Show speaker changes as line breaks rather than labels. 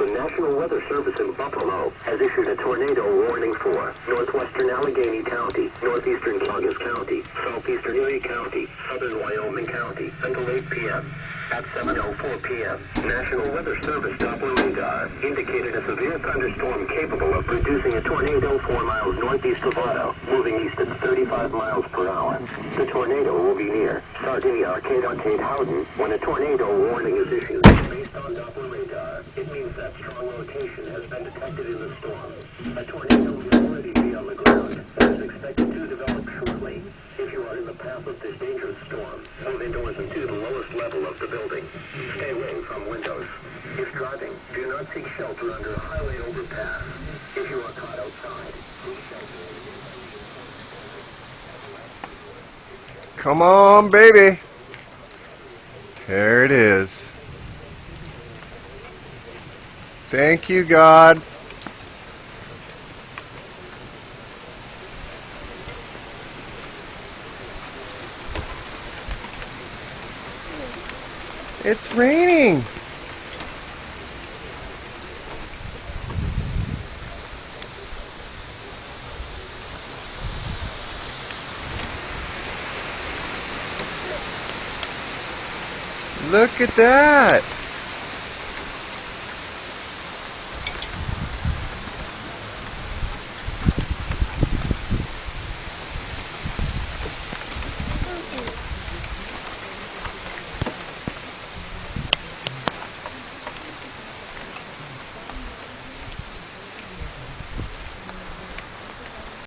the National Weather Service in Buffalo has issued a tornado warning for northwestern Allegheny County, northeastern Clovis County, southeastern Erie County, southern Wyoming County until 8 p.m. At 7:04 p.m., National Weather Service Doppler radar indicated a severe thunderstorm capable of producing a tornado 4 miles northeast of Otto, moving east at 35 miles per hour. The tornado will be near Sardinia Arcade Howden when a tornado warning is issued. Based on Doppler radar, it means that strong rotation has been detected in the storm. A tornado will already be on the ground and is expected to develop shortly. If you are in the path of this dangerous storm, move indoors and to the lowest level of the building. Stay away from windows. If driving, do not seek shelter under a highway overpass. If you are caught outside, seek shelter.
Come on, baby. There it is. Thank you, God. It's raining. Look at that.